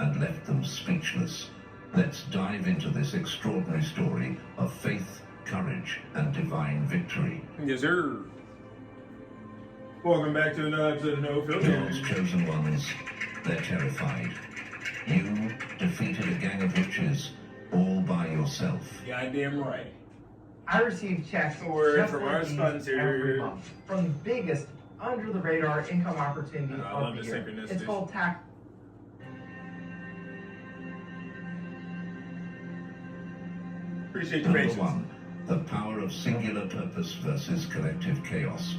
and left them speechless. Let's dive into this extraordinary story of faith, courage, and divine victory. Yes, sir. Welcome back to another episode of No Filter. God's chosen ones, they're terrified. You defeated a gang of witches all by yourself. Goddamn right. I receive checks just from like our these sponsor. every month from the biggest under-the-radar income opportunity I of love the the year. synchronicities. It's called tax. Appreciate your Number patience. 1. The power of singular purpose versus collective chaos.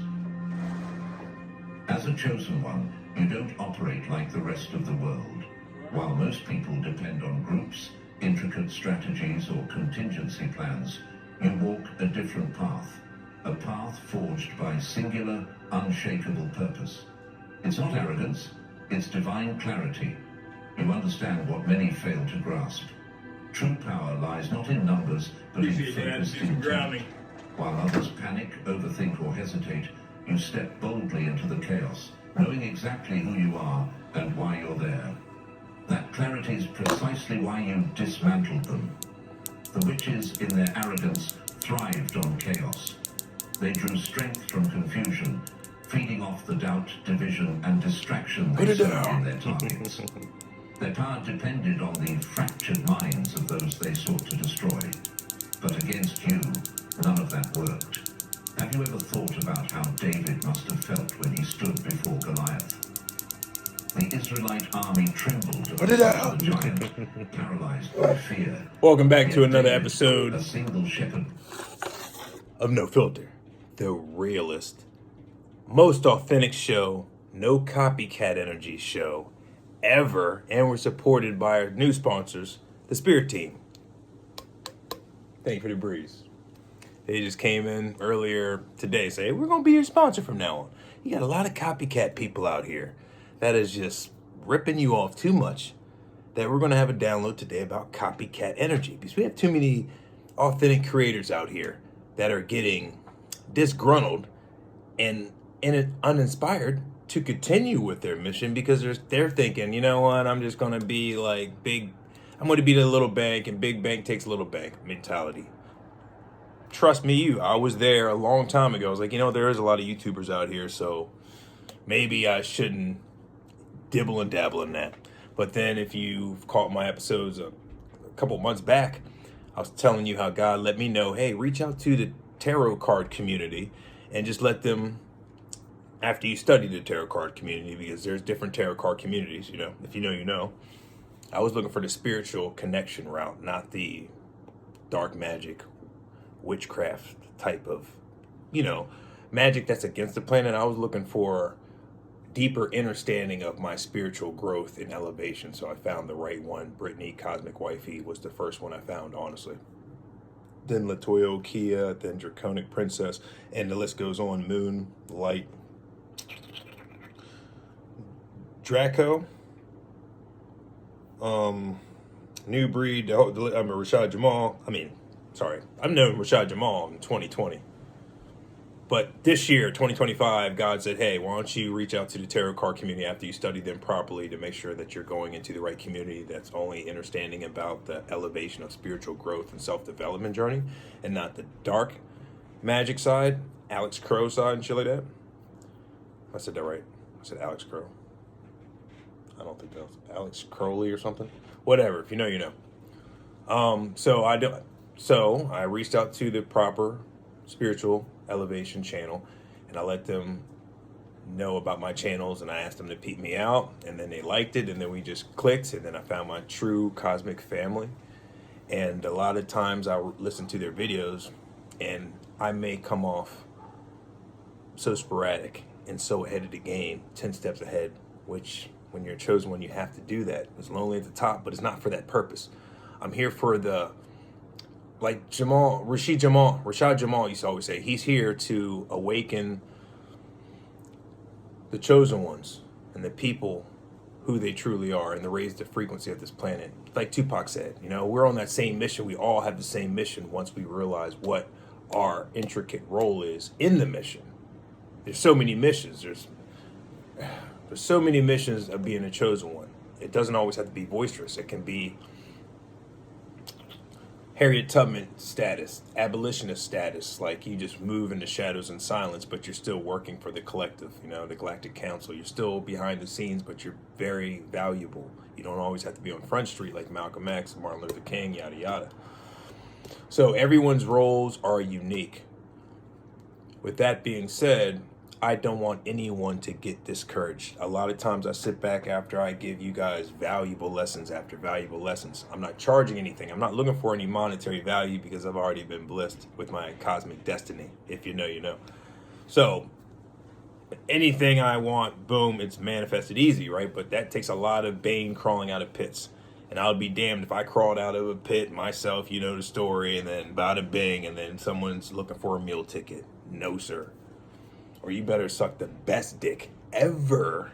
As a chosen one, you don't operate like the rest of the world. While most people depend on groups, intricate strategies, or contingency plans, you walk a different path. A path forged by singular, unshakable purpose. It's not arrogance, it's divine clarity. You understand what many fail to grasp. True power lies not in numbers, but in Appreciate that. focused Do some intent. grounding. While others panic, overthink, or hesitate, you step boldly into the chaos, knowing exactly who you are and why you're there. That clarity is precisely why you dismantled them. The witches, in their arrogance, thrived on chaos. They drew strength from confusion, feeding off the doubt, division, and distraction they sowed in their targets. Their power depended on the fractured minds of those they sought to destroy. But against you, none of that worked. Have you ever thought about how David must have felt when he stood before Goliath? The Israelite army trembled at the sight of the giant, paralyzed by fear. Welcome back Yet to another David, episode a single shepherd, of No Filter, the realest, most authentic show, no copycat energy show ever, and we're supported by our new sponsors, the Spirit Team. Thank you for the breeze. They just came in earlier today, say we're gonna be your sponsor from now on. You got a lot of copycat people out here that is just ripping you off too much, that we're gonna have a download today about copycat energy, because we have too many authentic creators out here that are getting disgruntled and uninspired to continue with their mission, because they're thinking, you know what, I'm just gonna be like big, I'm gonna be the little bank, and big bank takes little bank mentality. Trust me, I was there a long time ago. I was like, there is a lot of YouTubers out here, so maybe I shouldn't dibble and dabble in that. But then if you've caught my episodes a couple months back, I was telling you how God let me know, hey, reach out to the tarot card community and just let them, after you study the tarot card community, because there's different tarot card communities, if you know, you know. I was looking for the spiritual connection route, not the dark magic, witchcraft type of, magic that's against the planet. I was looking for deeper understanding of my spiritual growth and elevation. So I found the right one. Brittany, Cosmic Wifey, was the first one I found, honestly. Then Latoya Kia, then Draconic Princess, and the list goes on. Moon, Light, Draco, New Breed, Rashad Jamal. I've known Rashad Jamal in 2020. But this year, 2025, God said, hey, why don't you reach out to the tarot card community after you study them properly to make sure that you're going into the right community that's only understanding about the elevation of spiritual growth and self-development journey, and not the dark magic side, Alex Crow side and shit like that. I said that right. I said Alex Crow. I don't think that was Alex Crowley or something. Whatever, if you know, you know. So I reached out to the proper spiritual elevation channel, and I let them know about my channels, and I asked them to peep me out, and then they liked it, and then we just clicked, and then I found my true cosmic family. And a lot of times I listen to their videos, and I may come off so sporadic and so ahead of the game, 10 steps ahead, which when you're a chosen one, you have to do that. It's lonely at the top, but it's not for that purpose. I'm here for like Rashad Jamal used to always say, he's here to awaken the chosen ones and the people who they truly are, and to raise the frequency of this planet. Like Tupac said, we're on that same mission. We all have the same mission once we realize what our intricate role is in the mission. There's so many missions. There's so many missions of being a chosen one. It doesn't always have to be boisterous. It can be Harriet Tubman status, abolitionist status, like you just move in the shadows in silence, but you're still working for the collective, the Galactic Council. You're still behind the scenes, but you're very valuable. You don't always have to be on Front Street like Malcolm X, Martin Luther King, yada, yada. So everyone's roles are unique. With that being said, I don't want anyone to get discouraged. A lot of times I sit back after I give you guys valuable lessons after valuable lessons. I'm not charging anything. I'm not looking for any monetary value because I've already been blessed with my cosmic destiny. If you know, you know. So anything I want, boom, it's manifested easy, right? But that takes a lot of Bane crawling out of pits. And I'll be damned if I crawled out of a pit myself, you know the story, and then bada bing, and then someone's looking for a meal ticket. No, sir. Or you better suck the best dick ever.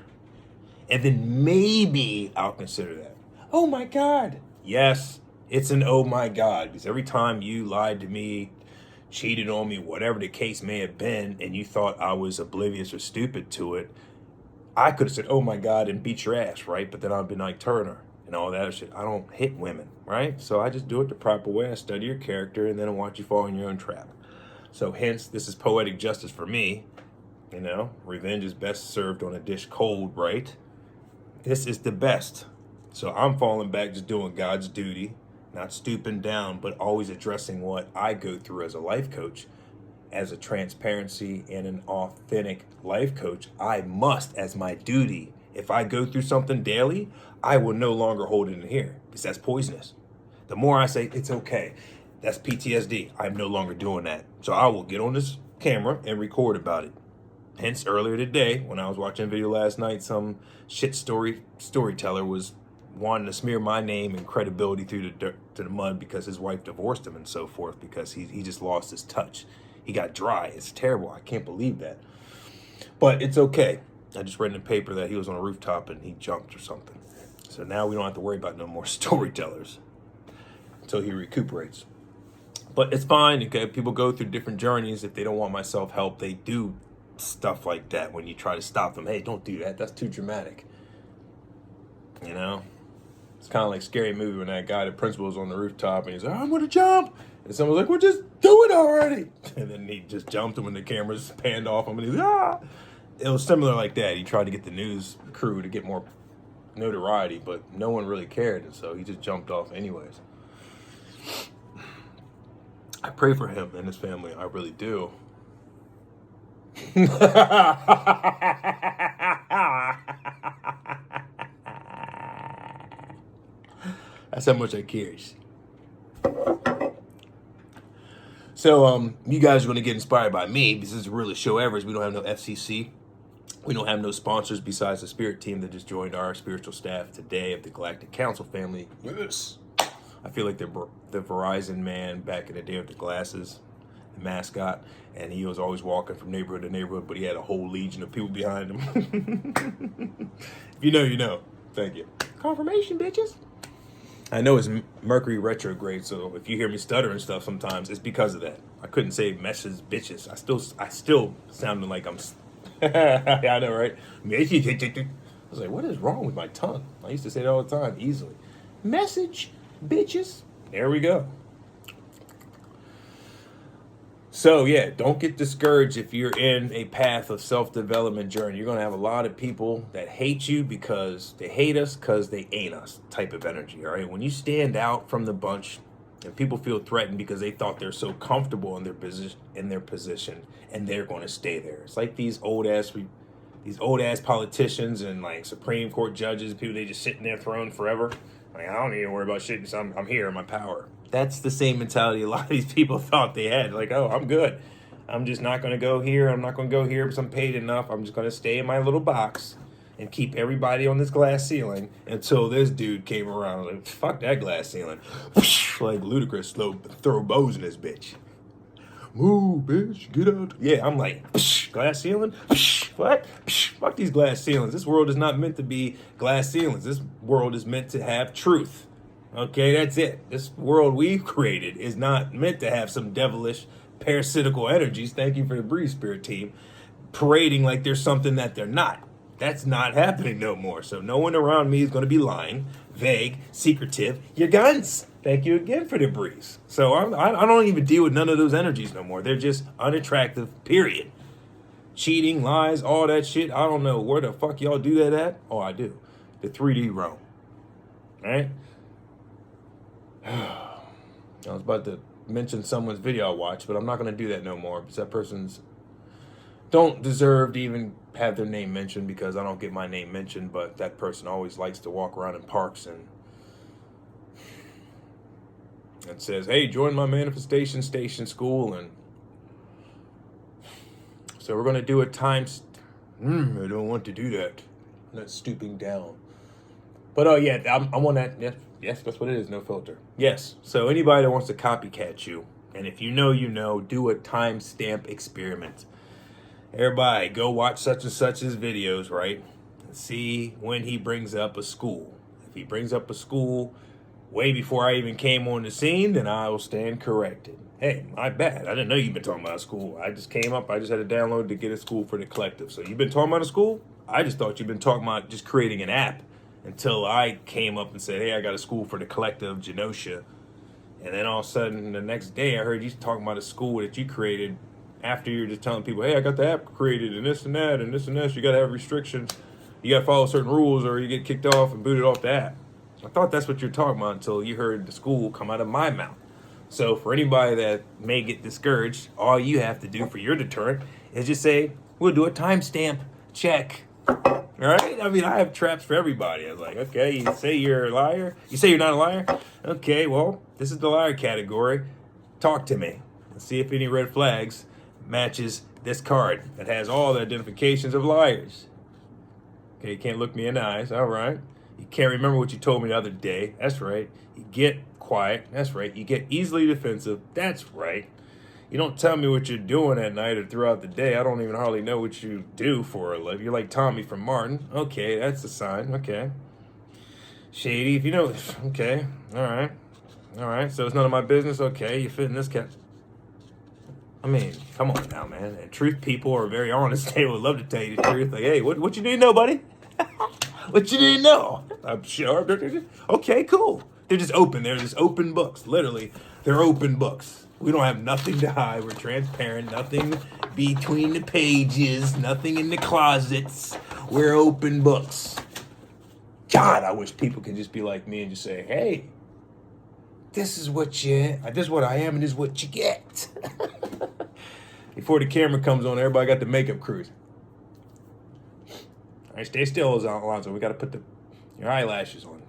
And then maybe I'll consider that. Oh my God. Yes, it's an oh my God. Because every time you lied to me, cheated on me, whatever the case may have been, and you thought I was oblivious or stupid to it, I could have said, oh my God, and beat your ass, right? But then I'd been like Turner and all that shit. I don't hit women, right? So I just do it the proper way. I study your character and then I watch you fall in your own trap. So hence, this is poetic justice for me. Revenge is best served on a dish cold, right? This is the best. So I'm falling back, just doing God's duty, not stooping down, but always addressing what I go through as a life coach. As a transparency and an authentic life coach, I must, as my duty, if I go through something daily, I will no longer hold it in here because that's poisonous. The more I say, it's okay, that's PTSD, I'm no longer doing that. So I will get on this camera and record about it. Hence, earlier today, when I was watching a video last night, some shit storyteller was wanting to smear my name and credibility through the dirt, to the mud because his wife divorced him and so forth because he just lost his touch. He got dry. It's terrible. I can't believe that. But it's okay. I just read in the paper that he was on a rooftop and he jumped or something. So now we don't have to worry about no more storytellers until he recuperates. But it's fine. Okay? People go through different journeys. If they don't want my self-help, they do stuff like that when you try to stop them. Hey, don't do that. That's too dramatic. It's kind of like Scary Movie when that guy, the principal, was on the rooftop and he's like, I'm going to jump. And someone's like, well, just do it already. And then he just jumped him when the cameras panned off him and he's like, ah. It was similar like that. He tried to get the news crew to get more notoriety, but no one really cared. And so he just jumped off anyways. I pray for him and his family. I really do. That's how much I cares. So you guys are going to get inspired by me because this is the realest show ever. We don't have no FCC. We don't have no sponsors besides the spirit team that just joined our spiritual staff today of the Galactic Council family. Yes. I feel like the Verizon man back in the day with the glasses, the mascot, and he was always walking from neighborhood to neighborhood, but he had a whole legion of people behind him. If you know, you know. Thank you. Confirmation, bitches. I know it's Mercury retrograde, so if you hear me stutter and stuff sometimes, it's because of that. I couldn't say messes, bitches. I still sounded like I'm... I know, right? I was like, what is wrong with my tongue? I used to say it all the time, easily. Message, bitches. There we go. So, yeah, don't get discouraged if you're in a path of self-development journey. You're going to have a lot of people that hate you because they hate us because they ain't us type of energy, all right? When you stand out from the bunch and people feel threatened because they thought they're so comfortable in their position and they're going to stay there. It's like these old-ass politicians and, like, Supreme Court judges, people, they just sit in their throne forever. Like, I don't need to worry about shit because I'm here in my power. That's the same mentality a lot of these people thought they had. Like, oh, I'm good. I'm just not going to go here. I'm not going to go here because I'm paid enough. I'm just going to stay in my little box and keep everybody on this glass ceiling until this dude came around. Like, fuck that glass ceiling. Like Ludacris throw bows in this bitch. Move, bitch. Get out. Yeah, I'm like, glass ceiling? What? Fuck these glass ceilings. This world is not meant to be glass ceilings. This world is meant to have truth. Okay, that's it. This world we've created is not meant to have some devilish parasitical energies. Thank you for the Breeze Spirit team. Parading like there's something that they're not. That's not happening no more. So no one around me is going to be lying, vague, secretive. Your guns. Thank you again for the breeze. So I don't even deal with none of those energies no more. They're just unattractive, period. Cheating, lies, all that shit. I don't know where the fuck y'all do that at. Oh, I do. The 3D realm. All right? I was about to mention someone's video I watched, but I'm not going to do that no more because that person's don't deserve to even have their name mentioned because I don't get my name mentioned, but that person always likes to walk around in parks and says, hey, join my manifestation station school. And so we're going to do a times. I don't want to do that. I'm not stooping down. But oh yeah, I'm on that. Yes, that's what it is. No filter. Yes. So anybody that wants to copycat you, and if you know, do a timestamp experiment. Everybody, go watch such and such's videos, right? And see when he brings up a school. If he brings up a school way before I even came on the scene, then I will stand corrected. Hey, my bad. I didn't know you've been talking about a school. I just came up. I just had to download to get a school for the collective. So you've been talking about a school? I just thought you've been talking about just creating an app until I came up and said, hey, I got a school for the collective, Genosha. And then all of a sudden, the next day, I heard you talking about a school that you created after you're just telling people, hey, I got the app created and this and that and this and this. You got to have restrictions. You got to follow certain rules or you get kicked off and booted off the app. I thought that's what you're talking about until you heard the school come out of my mouth. So for anybody that may get discouraged, all you have to do for your deterrent is just say, we'll do a timestamp check. All right? I mean, I have traps for everybody. I was like, okay, you say you're a liar? You say you're not a liar? Okay, well, this is the liar category. Talk to me and see if any red flags matches this card that has all the identifications of liars. Okay, you can't look me in the eyes. All right. You can't remember what you told me the other day. That's right. You get quiet. That's right. You get easily defensive. That's right. You don't tell me what you're doing at night or throughout the day. I don't even hardly know what you do for a living. You're like Tommy from Martin. Okay, that's a sign. Okay. Shady, if you know. Okay. All right. All right. So it's none of my business. Okay, you fit in this cat. I mean, come on now, man. And truth people are very honest. They would love to tell you the truth. Like, hey, what you need to know, buddy? What you need to know? I'm sure. Okay, cool. They're just open. They're just open books. Literally, they're open books. We don't have nothing to hide. We're transparent. Nothing between the pages. Nothing in the closets. We're open books. God, I wish people could just be like me and just say, hey, this is what I am and this is what you get. Before the camera comes on, everybody got the makeup crews. All right, stay still, Alonzo. We got to put your eyelashes on.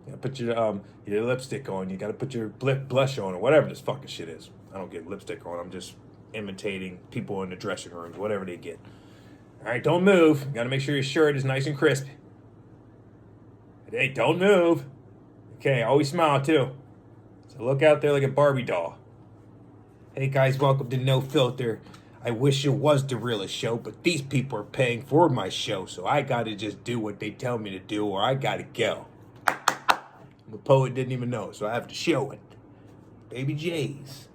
You got to put your lipstick on. You got to put your blush on or whatever this fucking shit is. I don't get lipstick on. I'm just imitating people in the dressing rooms, whatever they get. All right, don't move. Got to make sure your shirt is nice and crisp. Hey, don't move. Okay, always smile too. So look out there like a Barbie doll. Hey guys, welcome to No Filter. I wish it was the realest show, but these people are paying for my show, so I gotta just do what they tell me to do or I gotta go. The poet didn't even know, so I have to show it. Baby J's.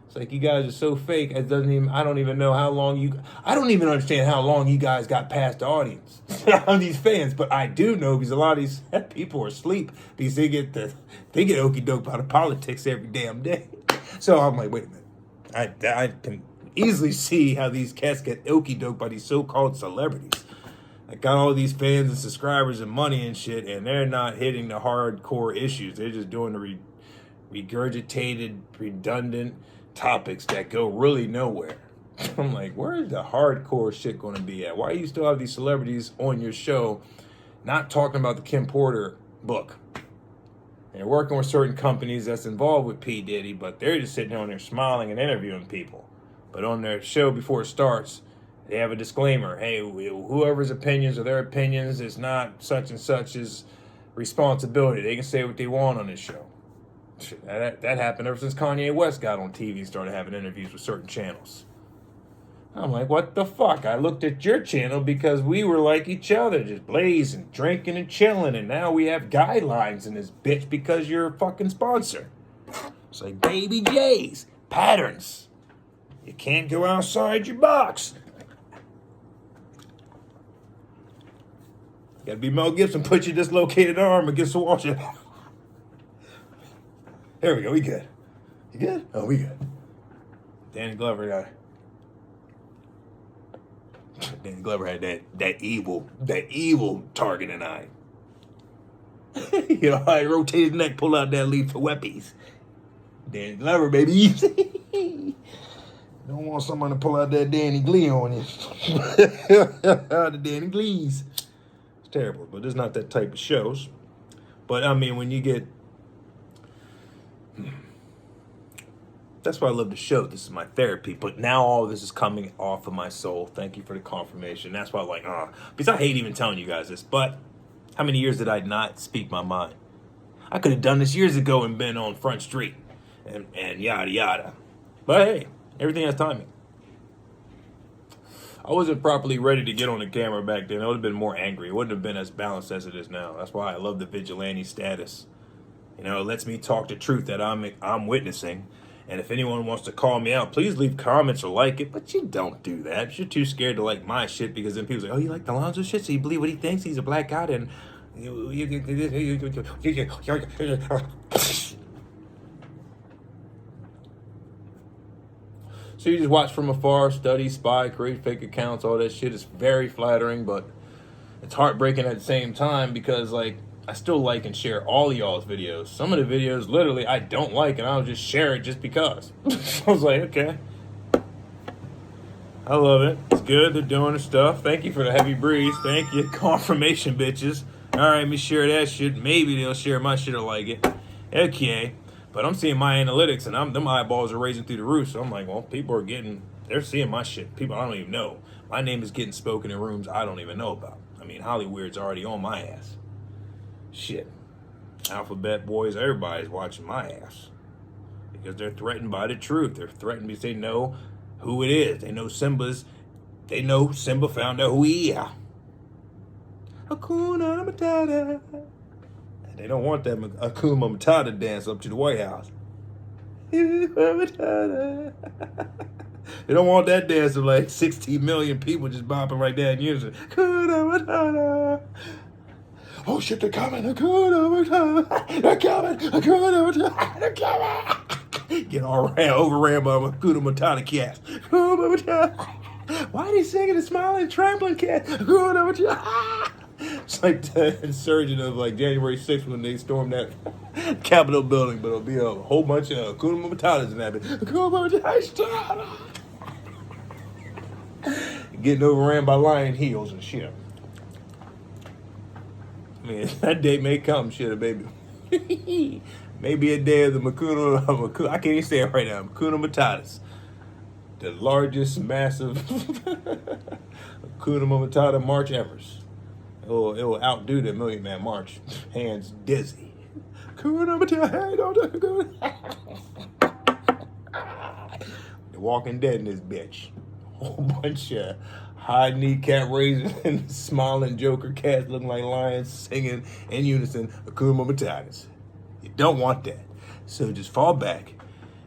It's like you guys are so fake, I don't even know how long I don't even understand how long you guys got past the audience on these fans, but I do know because a lot of these people are asleep because they get okey doke out of politics every damn day. So I'm like, wait a minute. I can easily see how these cats get okey doke by these so-called celebrities. I got all these fans and subscribers and money and shit, and they're not hitting the hardcore issues. They're just doing the regurgitated, redundant topics that go really nowhere. I'm like, where is the hardcore shit going to be at? Why do you still have these celebrities on your show not talking about the Kim Porter book? They're working with certain companies that's involved with P. Diddy, but they're just sitting on there smiling and interviewing people. But on their show before it starts, they have a disclaimer. Hey, whoever's opinions are their opinions. It's not such and such's responsibility. They can say what they want on this show. That happened ever since Kanye West got on TV and started having interviews with certain channels. I'm like, what the fuck? I looked at your channel because we were like each other, just blazing, drinking and chilling, and now we have guidelines in this bitch because you're a fucking sponsor. It's like Baby J's, patterns. You can't go outside your box. Gotta be Mel Gibson. Put your dislocated arm against the wall. There we go. We good. You good? Oh, we good. Danny Glover had that evil targeting eye. You know how he rotated his neck, pull out that lead for weapons. Danny Glover, baby. Don't want someone to pull out that Danny Glee on you. The Danny Glees. It's terrible, but it's not that type of shows. But I mean, when you get... That's why I love the show. This is my therapy. But now all this is coming off of my soul. Thank you for the confirmation. That's why I'm like, because I hate even telling you guys this. But how many years did I not speak my mind? I could have done this years ago and been on Front Street and yada yada. But hey, everything has timing. I wasn't properly ready to get on the camera back then. I would have been more angry. It wouldn't have been as balanced as it is now. That's why I love the vigilante status. You know, it lets me talk the truth that I'm witnessing. And if anyone wants to call me out, please leave comments or like it. But you don't do that. You're too scared to like my shit because then people say, oh, you like the Lonzo shit? So you believe what he thinks? He's a black guy and... So you just watch from afar, study, spy, create fake accounts, all that shit is very flattering, but it's heartbreaking at the same time because, like, I still like and share all of y'all's videos. Some of the videos, literally, I don't like, and I'll just share it just because. I was like, okay. I love it. It's good. They're doing the stuff. Thank you for the heavy breeze. Thank you. Confirmation, bitches. All right, let me share that shit. Maybe they'll share my shit or like it. Okay. But I'm seeing my analytics, and them eyeballs are raising through the roof. So I'm like, well, they're seeing my shit. People I don't even know. My name is getting spoken in rooms I don't even know about. I mean, Hollywood's already on my ass. Shit. Alphabet boys, everybody's watching my ass. Because they're threatened by the truth. They're threatened because they know who it is. They know Simba found out who he is. Hakuna Matata. They don't want that Akuma Matata dance up to the White House. They don't want that dance of like 16 million people just bopping like that in unison. Akuna Matata. Oh shit, they're coming. Akuna Matata. They're coming. Akuna Matata. They're coming. Get all overran by Akuna Matata cast. Akuna Matata. Why are they singing and smiling and trembling cat? Akuna Matata. It's like the insurgent of like January 6th when they stormed that Capitol building, but it'll be a whole bunch of Hakuna Matatas in that bitch. Hakuna Matata. Getting overran by lion heels and shit. I mean, that day may come, shit, baby. Maybe a day of the Makuna, I can't even say it right now, Hakuna Matatas. The largest, massive Hakuna Matata march ever. It will outdo the Million Man March. Hands dizzy. The Walking Dead in this bitch. A whole bunch of high kneecap raising and smiling Joker cats looking like lions singing in unison Akuma Matatas. You don't want that. So just fall back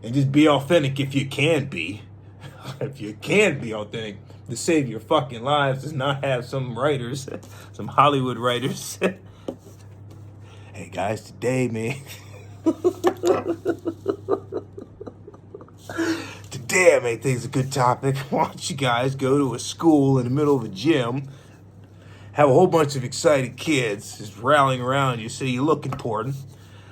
and just be authentic if you can be. If you can be authentic. To save your fucking lives does not have some writers, some Hollywood writers. Hey guys, today, man. Today I made things a good topic. Why don't you guys go to a school in the middle of a gym, have a whole bunch of excited kids just rallying around you, so you look important.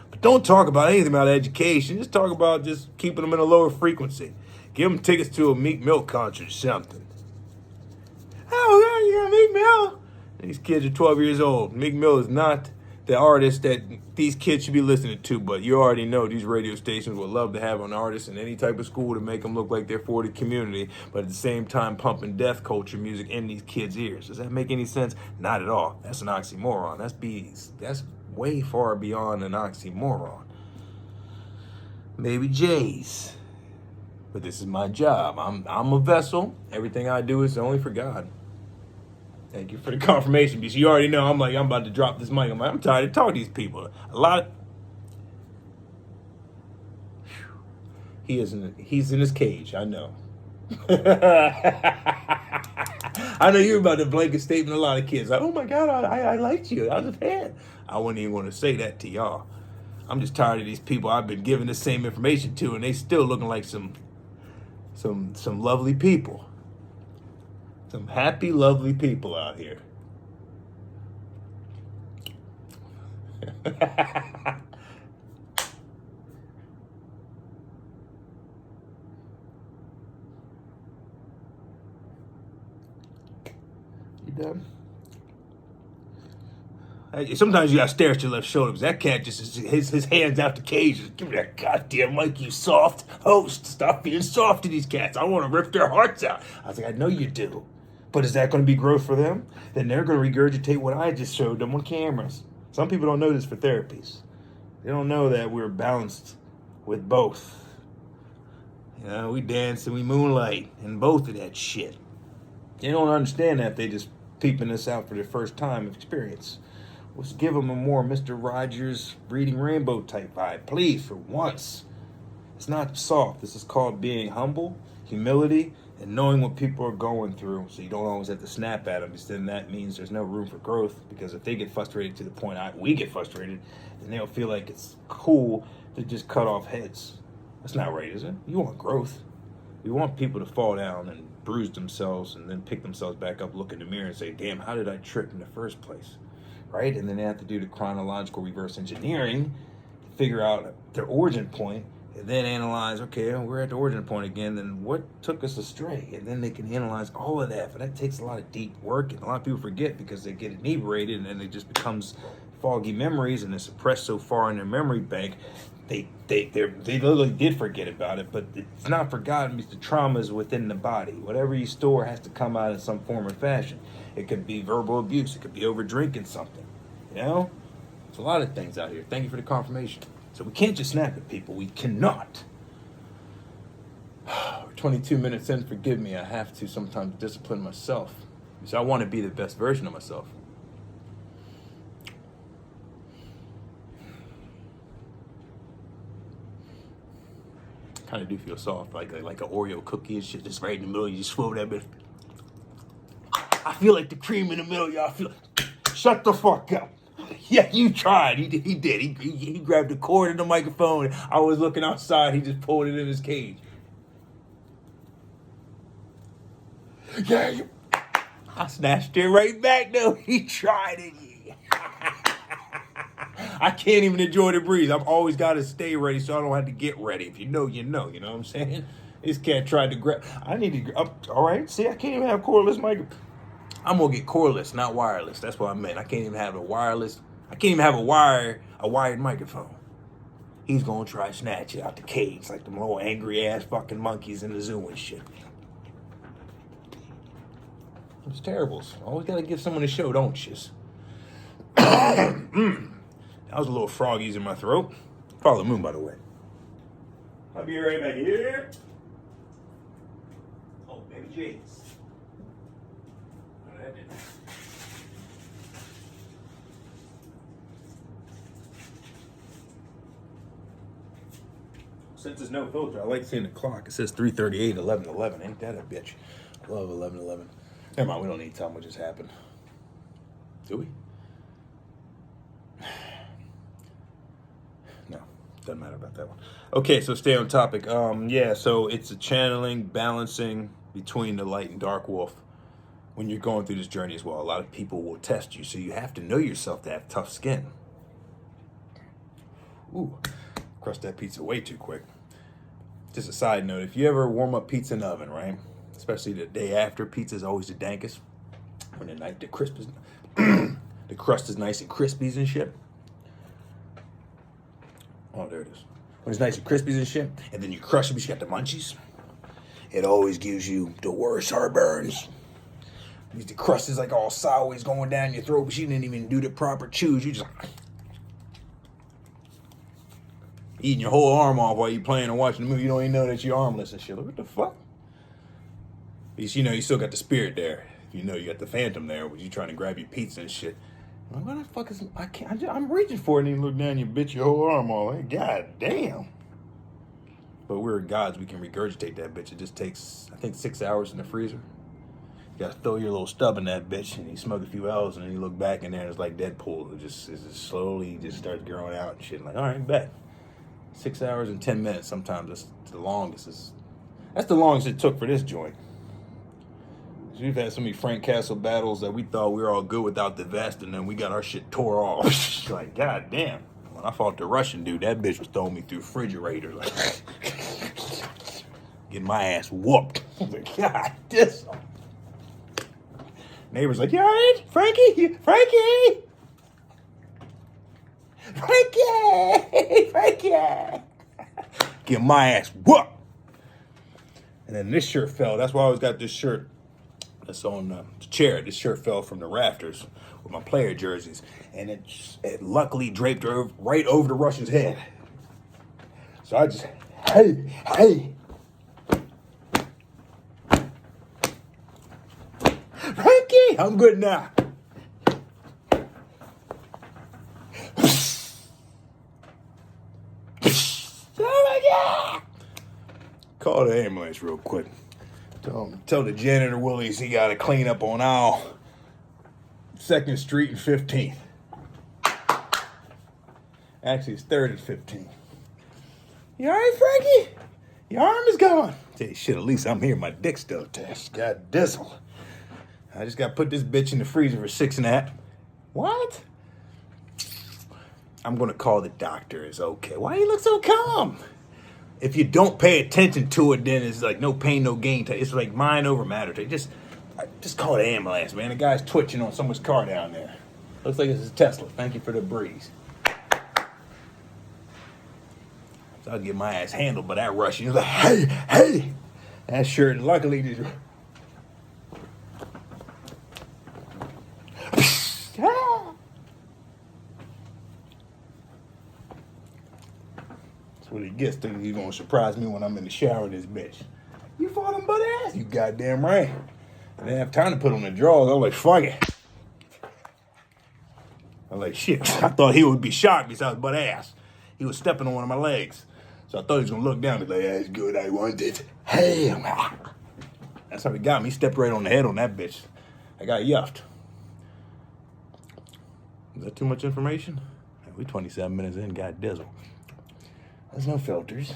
But don't talk about anything about education. Just talk about just keeping them in a lower frequency. Give them tickets to a Meek Mill concert or something. Oh, yeah, you got Meek Mill. These kids are 12 years old. Meek Mill is not the artist that these kids should be listening to, but you already know these radio stations would love to have an artist in any type of school to make them look like they're for the community, but at the same time pumping death culture music in these kids' ears. Does that make any sense? Not at all. That's an oxymoron. That's way far beyond an oxymoron. Maybe Jay's. But this is my job. I'm a vessel. Everything I do is only for God. Thank you for the confirmation, because you already know I'm about to drop this mic. I'm tired of talking to these people. He's in his cage, I know. I know you're about to blanket statement a lot of kids. Like, oh my God, I liked you. I was a fan. I wouldn't even want to say that to y'all. I'm just tired of these people I've been giving the same information to, and they still looking like some lovely people. Some happy, lovely people out here. You done? Sometimes you gotta stare at your left shoulder because that cat just his hands out the cage. Just give me that goddamn mic, you soft host. Stop being soft to these cats. I want to rip their hearts out. I was like, I know you do. But is that going to be growth for them? Then they're going to regurgitate what I just showed them on cameras. Some people don't know this for therapies. They don't know that we're balanced with both. You know, we dance and we moonlight and both of that shit. They don't understand that. They just peeping this out for their first time of experience. Let's give them a more Mr. Rogers Reading Rainbow type vibe, please, for once. It's not soft. This is called being humble, humility, and knowing what people are going through, so you don't always have to snap at them, because then that means there's no room for growth, because if they get frustrated to the point we get frustrated, then they'll feel like it's cool to just cut off heads. That's not right, is it? You want growth. We want people to fall down and bruise themselves and then pick themselves back up, look in the mirror and say, damn, how did I trip in the first place? Right? And then they have to do the chronological reverse engineering to figure out their origin point, and then analyze, okay, we're at the origin point again, then what took us astray? And then they can analyze all of that. But that takes a lot of deep work, and a lot of people forget because they get inebriated, and then it just becomes foggy memories, and they're suppressed so far in their memory bank, they literally did forget about it, but it's not forgotten because the trauma is within the body. Whatever you store has to come out in some form or fashion. It could be verbal abuse. It could be over drinking something. You know? There's a lot of things out here. Thank you for the confirmation. So we can't just snap at people. We cannot. We're 22 minutes in. Forgive me. I have to sometimes discipline myself. Because I want to be the best version of myself. Kind of do feel soft, like an Oreo cookie and shit, just right in the middle. You just swallow that bit. I feel like the cream in the middle, y'all. Shut the fuck up. Yeah, you tried. He did. He grabbed the cord of the microphone. I was looking outside. He just pulled it in his cage. Yeah, I snatched it right back though. He tried it. I can't even enjoy the breeze. I've always got to stay ready so I don't have to get ready. If you know, you know. You know what I'm saying? This cat tried to grab. I need to. All right. See, I can't even have cordless mic. I'm gonna get cordless, not wireless. That's what I meant. I can't even have a wireless. I can't even have a wired microphone. He's gonna try to snatch it out the cage like them little angry ass fucking monkeys in the zoo and shit. It's terrible. Always gotta give someone a show, don't you? That was a little froggies in my throat. Follow the moon, by the way. I'll be right back here. Oh, baby James. Since there's no filter, I like seeing the clock. It says 3:38, 11:11. Ain't that a bitch? I love 11:11. Never mind, we don't need to tell them what just happened. Do we? No, doesn't matter about that one. Okay, so stay on topic. Yeah, so it's a channeling, balancing between the light and dark wolf when you're going through this journey as well. A lot of people will test you, so you have to know yourself to have tough skin. Ooh, crushed that pizza way too quick. Just a side note, if you ever warm up pizza in the oven, right? Especially the day after, pizza is always the dankest. When the crisp is, the crust is nice and crispy and shit. Oh, there it is. When it's nice and crispy and shit, and then you crush it, but you got the munchies. It always gives you the worst heartburns. The crust is like all sideways going down your throat, but you didn't even do the proper chews. You just eating your whole arm off while you're playing and watching the movie. You don't even know that you're armless and shit. Like, what the fuck? Because you know you still got the spirit there. You know you got the phantom there, but you trying to grab your pizza and shit. I'm like, what the fuck is? I can't. I'm reaching for it, and you look down, you bit your whole arm off. Like, God damn. But we're gods. We can regurgitate that bitch. It just takes, I think, 6 hours in the freezer. You gotta throw your little stub in that bitch, and you smoke a few L's, and then you look back in there, and it's like Deadpool. It just slowly just starts growing out and shit. Like, all right, bet. 6 hours and 10 minutes. Sometimes that's the longest. That's the longest it took for this joint. We've had so many Frank Castle battles that we thought we were all good without the vest, and then we got our shit tore off. Like, god damn. When I fought the Russian dude, that bitch was throwing me through refrigerators. Like, getting my ass whooped. I was like, god, this. Neighbor's like, you all right, Frankie? Frankie! Frankie! Frankie! Get my ass whooped. And then this shirt fell. That's why I always got this shirt that's on the chair. This shirt fell from the rafters with my player jerseys. And it luckily draped right over the Russian's head. So I just, hey. Frankie, I'm good now. Oh my God. Call the ambulance real quick. Tell the janitor Willies he got to clean up on aisle 2nd Street and 15th. Actually, it's 3rd and 15th. You all right, Frankie? Your arm is gone. Tell you shit, at least I'm here. My dick's still attached. God dizzle. I just got to put this bitch in the freezer for 6.5. What? I'm going to call the doctor. It's okay. Why you look so calm? If you don't pay attention to it, then it's like no pain, no gain. It's like mind over matter. Just call the ambulance, man. The guy's twitching on someone's car down there. Looks like it's a Tesla. Thank you for the breeze. So I'll get my ass handled by that Russian. He's like, hey. That shirt, luckily, just... What he gets, thinking he's gonna surprise me when I'm in the shower with this bitch. You fought him butt ass? You goddamn right. I didn't have time to put on the drawers. I was like, fuck it. I was like, shit. I thought he would be shocked because I was butt ass. He was stepping on one of my legs. So I thought he was gonna look down and be like, that's good, I want it. Hey. That's how he got me. He stepped right on the head on that bitch. I got yuffed. Is that too much information? We 27 minutes in, god dizzle. There's no filters.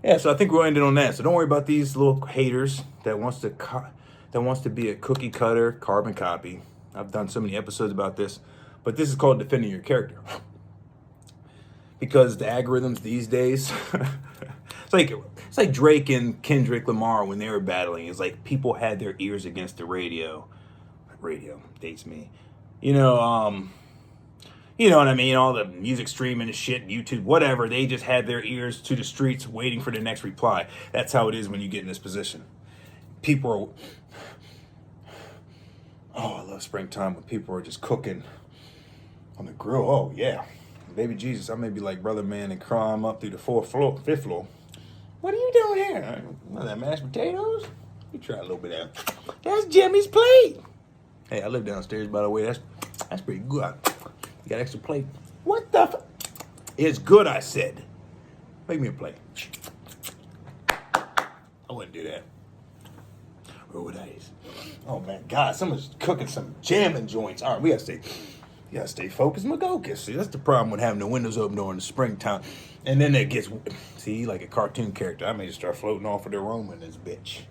Yeah, so I think we'll end it on that. So don't worry about these little haters that wants to be a cookie cutter carbon copy. I've done so many episodes about this, but this is called defending your character. Because the algorithms these days, it's like Drake and Kendrick Lamar when they were battling. It's like people had their ears against the radio. Radio dates me. You know what I mean? All the music streaming and shit, YouTube, whatever. They just had their ears to the streets waiting for the next reply. That's how it is when you get in this position. People are... Oh, I love springtime when people are just cooking on the grill. Oh, yeah. Baby Jesus, I may be like Brother Man and climb up through the 5th floor. What are you doing here? That mashed potatoes? You try a little bit of that. That's Jimmy's plate. Hey, I live downstairs, by the way. That's pretty good. You got extra plate? What the f... It's good, I said. Make me a plate. I wouldn't do that. Rolled ice. Oh, man. God, someone's cooking some jamming joints. All right, we gotta stay focused, Magocus. See, that's the problem with having the windows open during the springtime. And then it gets... See, like a cartoon character. I may just start floating off with the room in this bitch.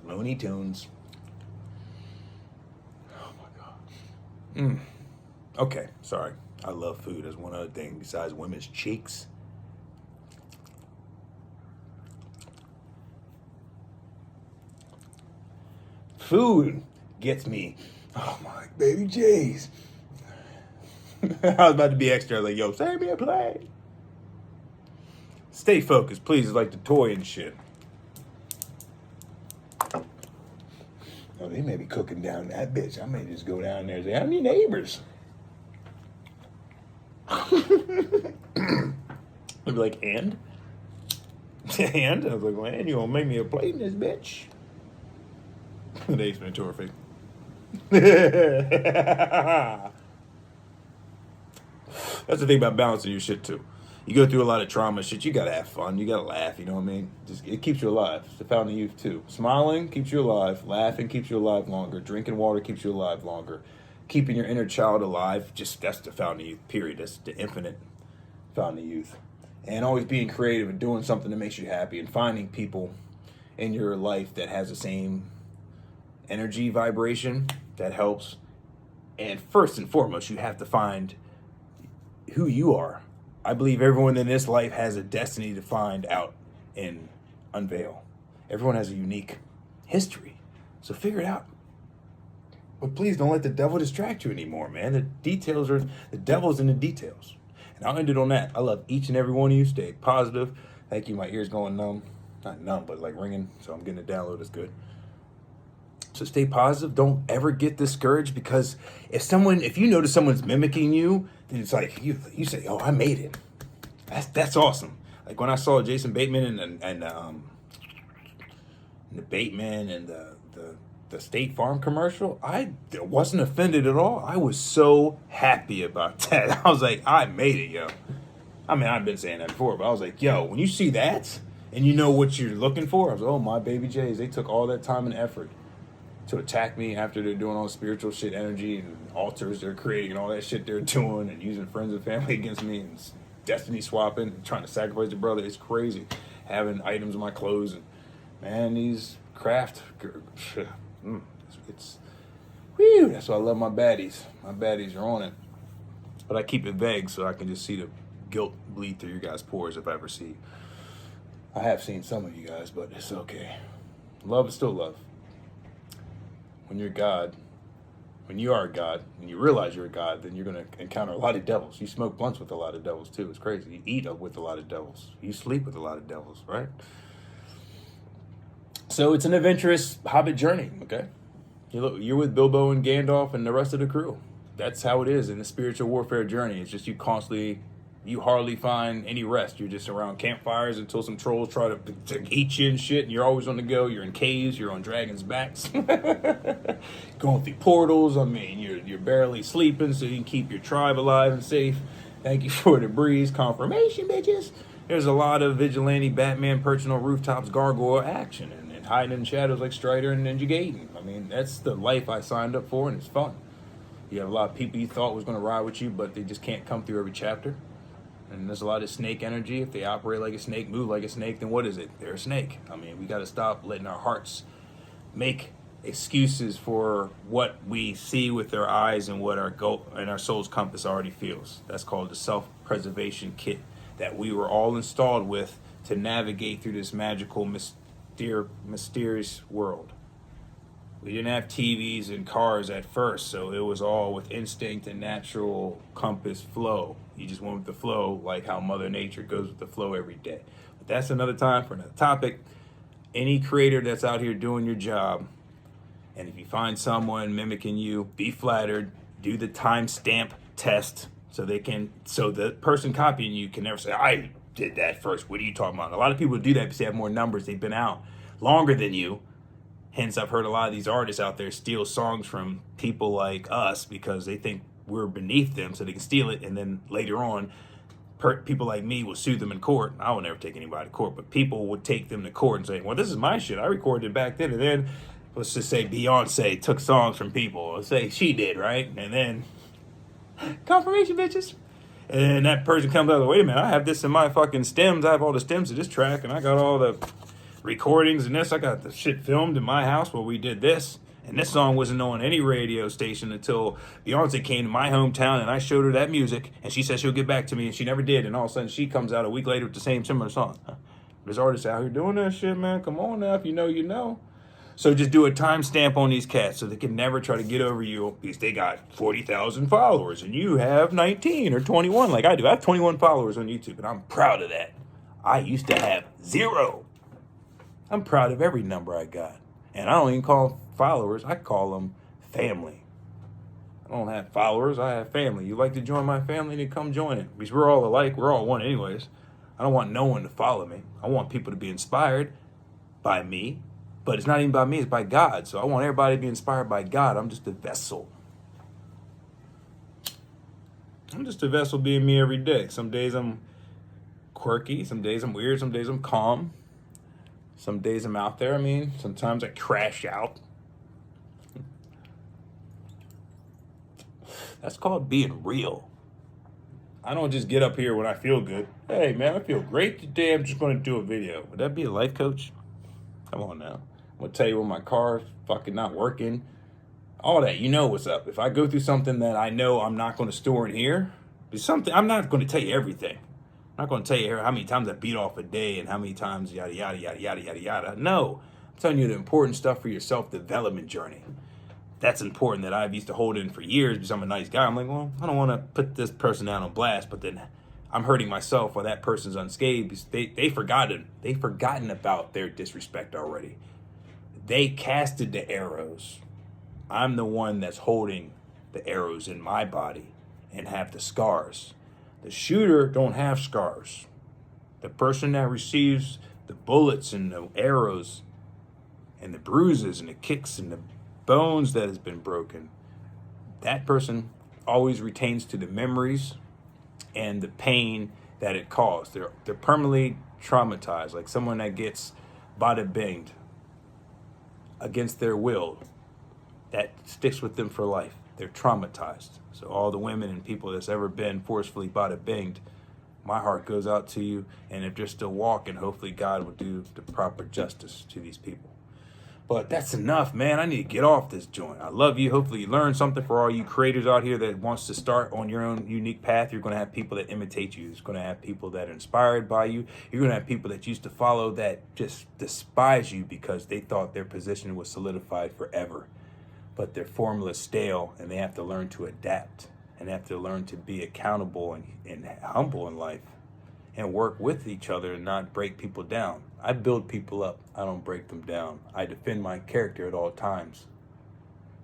Looney Tunes. Oh, my God. Okay, sorry. I love food. That's one other thing besides women's cheeks. Food gets me. Oh my baby J's. I was about to be extra. I was like, yo, save me a plate. Stay focused, please. It's like the toy and shit. Oh, they may be cooking down that bitch. I may just go down there and say, I'm your neighbors. I'd be like, and? And? I was like, man, you gonna make me a plate in this bitch? The Ace Ventura fake. That's the thing about balancing your shit too. You go through a lot of trauma shit. You gotta have fun. You gotta laugh. You know what I mean? Just it keeps you alive. It's the fountain of youth too. Smiling keeps you alive. Laughing keeps you alive longer. Drinking water keeps you alive longer. Keeping your inner child alive, just that's the fountain of youth. Period. That's the infinite fountain of youth. And always being creative and doing something that makes you happy and finding people in your life that has the same energy vibration that helps. And first and foremost, you have to find who you are. I believe everyone in this life has a destiny to find out and unveil. Everyone has a unique history. So figure it out. But please don't let the devil distract you anymore, man. The devil's in the details. And I'll end it on that. I love each and every one of you. Stay positive. Thank you. My ears going numb. Not numb, but like ringing. So I'm getting a download. That's good. So stay positive. Don't ever get discouraged, because if you notice someone's mimicking you, then it's like you say, "Oh, I made it." That's awesome. Like when I saw Jason Bateman and the Bateman and the State Farm commercial, I wasn't offended at all. I was so happy about that. I was like, I made it, yo. I mean, I've been saying that before, but I was like, yo, when you see that and you know what you're looking for, I was like, oh, my baby Jays, they took all that time and effort to attack me after they're doing all the spiritual shit, energy and altars they're creating and all that shit they're doing and using friends and family against me and destiny swapping and trying to sacrifice the brother. It's crazy. Having items in my clothes and, man, these craft, it's whew, that's why I love my baddies. My baddies are on it. But I keep it vague so I can just see the guilt bleed through your guys' pores if I ever see. I have seen some of you guys, but it's okay. Love is still love. When you're God, when you are a God, and you realize you're a God, then you're going to encounter a lot of devils. You smoke blunts with a lot of devils, too. It's crazy. You eat with a lot of devils. You sleep with a lot of devils, right? So it's an adventurous Hobbit journey, okay? You're with Bilbo and Gandalf and the rest of the crew. That's how it is in the spiritual warfare journey. It's just you hardly find any rest. You're just around campfires until some trolls try to eat you and shit, and you're always on the go. You're in caves. You're on dragons' backs. Going through portals. I mean, you're barely sleeping so you can keep your tribe alive and safe. Thank you for the breeze. Confirmation, bitches. There's a lot of vigilante Batman perching on rooftops gargoyle action and hiding in shadows like Strider and Ninja Gaiden. I mean, that's the life I signed up for, and it's fun. You have a lot of people you thought was going to ride with you, but they just can't come through every chapter. And there's a lot of snake energy. If they operate like a snake, move like a snake, then what is it? They're a snake. I mean, we got to stop letting our hearts make excuses for what we see with our eyes and what our and our soul's compass already feels. That's called the self-preservation kit that we were all installed with to navigate through this magical, mysterious world. We didn't have TVs and cars at first, so it was all with instinct and natural compass flow. You just went with the flow, like how Mother Nature goes with the flow every day. But that's another time for another topic. Any creator that's out here doing your job, and if you find someone mimicking you, be flattered, do the timestamp test so the person copying you can never say, I did that first. What are you talking about? A lot of people do that because they have more numbers. They've been out longer than you. Hence, I've heard a lot of these artists out there steal songs from people like us because they think we're beneath them, so they can steal it. And then later on, people like me will sue them in court. I will never take anybody to court, but people would take them to court and say, well, this is my shit. I recorded it back then. And then let's just say Beyonce took songs from people. Let's say she did, right? And then confirmation, bitches. And then that person comes out, wait a minute, I have this in my fucking stems. I have all the stems of this track, and I got all the recordings and this. I got the shit filmed in my house where we did this. And this song wasn't on any radio station until Beyonce came to my hometown and I showed her that music. And she said she'll get back to me, and she never did. And all of a sudden she comes out a week later with the same similar song. There's artists out here doing that shit, man. Come on now. If you know, you know. So just do a timestamp on these cats so they can never try to get over you because they got 40,000 followers and you have 19 or 21 like I do. I have 21 followers on YouTube, and I'm proud of that. I used to have 0. I'm proud of every number I got. And I don't even call them followers. I call them family. I don't have followers. I have family. You like to join my family, then come join it. Because we're all alike. We're all one anyways. I don't want no one to follow me. I want people to be inspired by me. But it's not even by me. It's by God. So I want everybody to be inspired by God. I'm just a vessel. I'm just a vessel being me every day. Some days I'm quirky. Some days I'm weird. Some days I'm calm. Some days I'm out there. I mean, sometimes I crash out. That's called being real. I don't just get up here when I feel good. Hey, man, I feel great today. I'm just going to do a video. Would that be a life coach? Come on now. I'm going to tell you when my car's fucking not working. All that. You know what's up. If I go through something that I know I'm not going to store in here, there's something. I'm not going to tell you everything. I'm not going to tell you how many times I beat off a day and how many times yada, yada, yada, yada, yada, yada. No. I'm telling you the important stuff for your self-development journey. That's important that I've used to hold in for years because I'm a nice guy. I'm like, well, I don't want to put this person down on blast, but then I'm hurting myself while that person's unscathed because they've forgotten about their disrespect already. They casted the arrows. I'm the one that's holding the arrows in my body and have the scars. The shooter don't have scars. The person that receives the bullets and the arrows and the bruises and the kicks and the bones that has been broken, that person always retains to the memories and the pain that it caused. They're permanently traumatized, like someone that gets bada binged against their will. That sticks with them for life. They're traumatized. So all the women and people that's ever been forcefully bada binged, my heart goes out to you. And if they're still walking, hopefully God will do the proper justice to these people. But that's enough, man. I need to get off this joint. I love you. Hopefully you learned something. For all you creators out here that wants to start on your own unique path, you're going to have people that imitate you. You're going to have people that are inspired by you. You're going to have people that used to follow that just despise you because they thought their position was solidified forever. But their formula is stale, and they have to learn to adapt, and they have to learn to be accountable and humble in life and work with each other and not break people down. I build people up. I don't break them down. I defend my character at all times.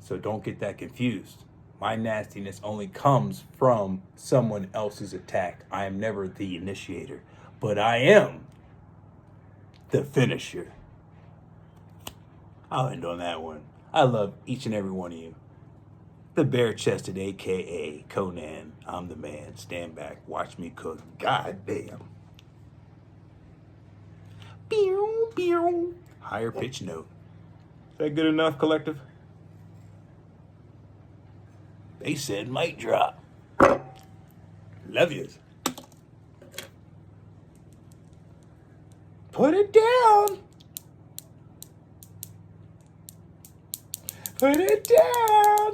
So don't get that confused. My nastiness only comes from someone else's attack. I am never the initiator, but I am the finisher. I'll end on that one. I love each and every one of you. The bare-chested, a.k.a. Conan. I'm the man. Stand back. Watch me cook. God damn. Pew, pew. Higher pitch note. Is that good enough, collective? They said mic drop. Love yous. Put it down. Put it down.